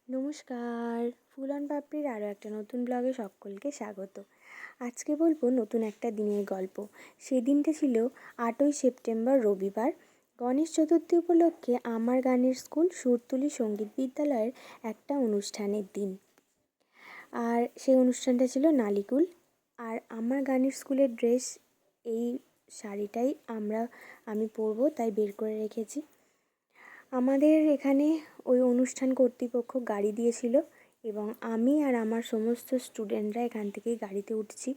নমস্কার, full on পাপড়ির আরও একটা নতুন ব্লগে সকলকে স্বাগত। আজকে বলবো নতুন একটা দিনের গল্প। সেদিনটা ছিল 8ই সেপ্টেম্বর, রবিবার। গণেশ চতুর্থী উপলক্ষে আমার গানের স্কুল সুরতুলি সঙ্গীত বিদ্যালয়ের একটা অনুষ্ঠানের দিন। আর সেই অনুষ্ঠানটা ছিল নালিকুল। আর আমার গানের স্কুলের ড্রেস এই শাড়িটাই আমি পরবো, তাই বের করে রেখেছি। আমাদের এখানে ওই অনুষ্ঠান কর্তৃপক্ষ গাড়ি দিয়েছিল এবং আমি আর আমার সমস্ত স্টুডেন্টরা এখান থেকেই গাড়িতে উঠছি।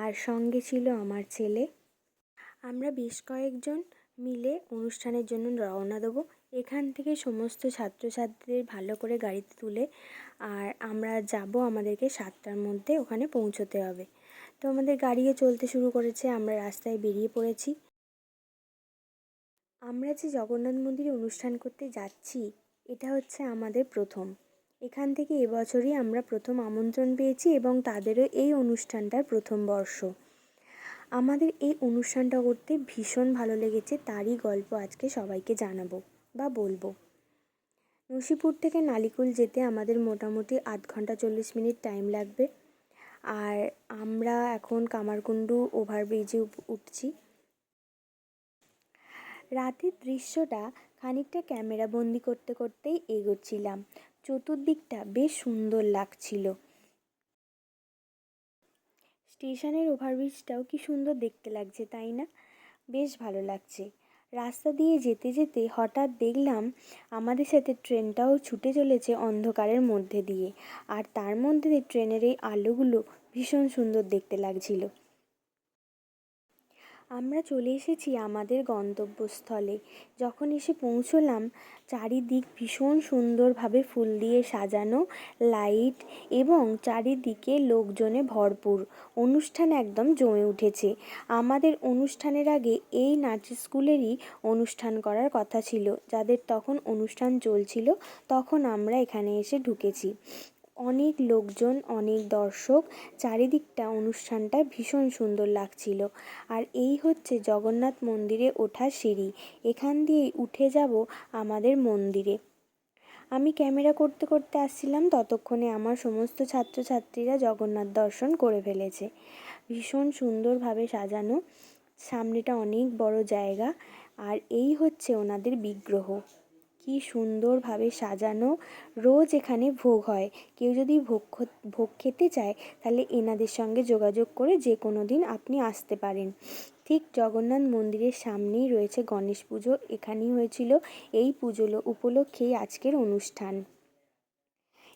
আর সঙ্গে ছিল আমার ছেলে। আমরা বেশ কয়েকজন মিলে অনুষ্ঠানের জন্য রওনা দেবো। এখান থেকে সমস্ত ছাত্রছাত্রীদের ভালো করে গাড়িতে তুলে আর আমরা যাব, আমাদেরকে 7টার মধ্যে ওখানে পৌঁছতে হবে। তো আমাদের গাড়িও চলতে শুরু করেছে, আমরা রাস্তায় বেরিয়ে পড়েছি। আমরা যে জগন্নাথ মন্দিরে অনুষ্ঠান করতে যাচ্ছি, এটা হচ্ছে আমাদের প্রথম। এখান থেকে এবছরই আমরা প্রথম আমন্ত্রণ পেয়েছি এবং তাদেরও এই অনুষ্ঠানটার প্রথম বর্ষ। আমাদের এই অনুষ্ঠানটা করতে ভীষণ ভালো লেগেছে, তারই গল্প আজকে সবাইকে জানাবো বা বলবো। নসিপুর থেকে নালিকুল যেতে আমাদের মোটামুটি 8 ঘন্টা 40 মিনিট টাইম লাগবে। আর আমরা এখন কামারকুণ্ডু ওভারব্রিজে উঠছি। রাতের দৃশ্যটা খানিকটা ক্যামেরা বন্দি করতে করতেই এগোচ্ছিলাম। চতুর্দিকটা বেশ সুন্দর লাগছিল। স্টেশনের ওভারব্রিজটাও কি সুন্দর দেখতে লাগছে, তাই না? বেশ ভালো লাগছে। রাস্তা দিয়ে যেতে যেতে হঠাৎ দেখলাম আমাদের সাথে ট্রেনটাও ছুটে চলেছে অন্ধকারের মধ্যে দিয়ে। আর তার মধ্যে দিয়ে ট্রেনের এই আলোগুলো ভীষণ সুন্দর দেখতে লাগছিল। আমরা চলে এসেছি আমাদের গন্তব্যস্থলে। যখন এসে পৌঁছলাম, চারিদিক ভীষণ সুন্দরভাবে ফুল দিয়ে সাজানো, লাইট এবং চারিদিকে লোকজনে ভরপুর। অনুষ্ঠান একদম জমে উঠেছে। আমাদের অনুষ্ঠানের আগে এই নাচ স্কুলেরই অনুষ্ঠান করার কথা ছিল। যাদের তখন অনুষ্ঠান চলছিল, তখন আমরা এখানে এসে ঢুকেছি। অনেক লোকজন, অনেক দর্শক, চারিদিকটা অনুষ্ঠানটা ভীষণ সুন্দর লাগছিল। আর এই হচ্ছে জগন্নাথ মন্দিরে ওঠার সিঁড়ি। এখান দিয়েই উঠে যাব আমাদের মন্দিরে। আমি ক্যামেরা করতে করতে আসছিলাম, ততক্ষণে আমার সমস্ত ছাত্রছাত্রীরা জগন্নাথ দর্শন করে ফেলেছে। ভীষণ সুন্দরভাবে সাজানো, সামনেটা অনেক বড় জায়গা। আর এই হচ্ছে ওনাদের বিগ্রহ, কি সুন্দরভাবে সাজানো। রোজ এখানে ভোগ হয়। কেউ যদি ভোগ খেতে চায়, তাহলে এনাদের সঙ্গে যোগাযোগ করে যে কোনো দিন আপনি আসতে পারেন। ঠিক জগন্নাথ মন্দিরের সামনেই রয়েছে গণেশ পুজো। এখানেই হয়েছিল। এই পুজো উপলক্ষেই আজকের অনুষ্ঠান।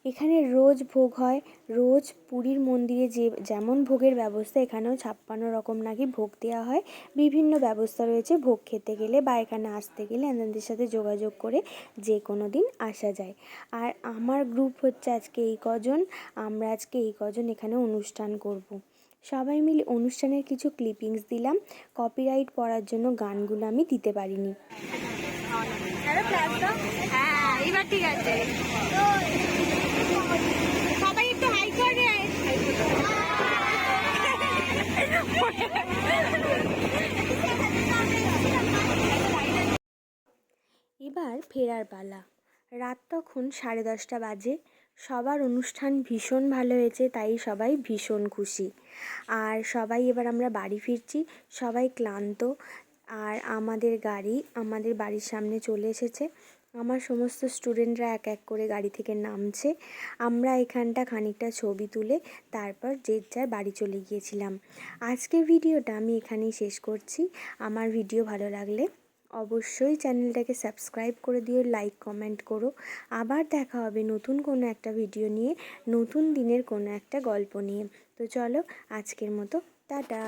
এখানে রোজ ভোগ হয়। রোজ পুরীর মন্দিরে যেমন ভোগের ব্যবস্থা, এখানেও 56 রকম নাকি ভোগ দেওয়া হয়। বিভিন্ন ব্যবস্থা রয়েছে ভোগ খেতে গেলে বা এখানে আসতে গেলে এনাদের সাথে যোগাযোগ করে যে কোনো দিন আসা যায়। আর আমার গ্রুপ হচ্ছে আজকে এই কজন। আমরা আজকে এই কজন এখানে অনুষ্ঠান করব। সবাই মিলে অনুষ্ঠানের কিছু ক্লিপিংস দিলাম। কপিরাইট পড়ার জন্য গানগুলো আমি দিতে পারিনি। হ্যাঁ, এবার ঠিক আছে। সবাই একটু হাই করে। এবার ফেরার পালা। রাত তখন 10:30 বাজে। সবার অনুষ্ঠান ভীষণ ভালো হয়েছে, তাই সবাই ভীষণ খুশি। আর সবাই এবার আমরা বাড়ি ফিরছি, সবাই ক্লান্ত। আর আমাদের গাড়ি আমাদের বাড়ির সামনে চলে এসেছে। আমার সমস্ত স্টুডেন্টরা এক এক করে গাড়ি থেকে নামছে। আমরা এখানটা খানিকটা ছবি তুলে তারপর যে যার বাড়ি চলে গিয়েছিলাম। আজকের ভিডিওটা আমি এখানেই শেষ করছি। আমার ভিডিও ভালো লাগলে অবশ্যই চ্যানেলটাকে সাবস্ক্রাইব করে দিও, লাইক কমেন্ট করো। আবার দেখা হবে নতুন কোনো একটা ভিডিও নিয়ে, নতুন দিনের কোনো একটা গল্প নিয়ে। তো চলো, আজকের মতো টাটা।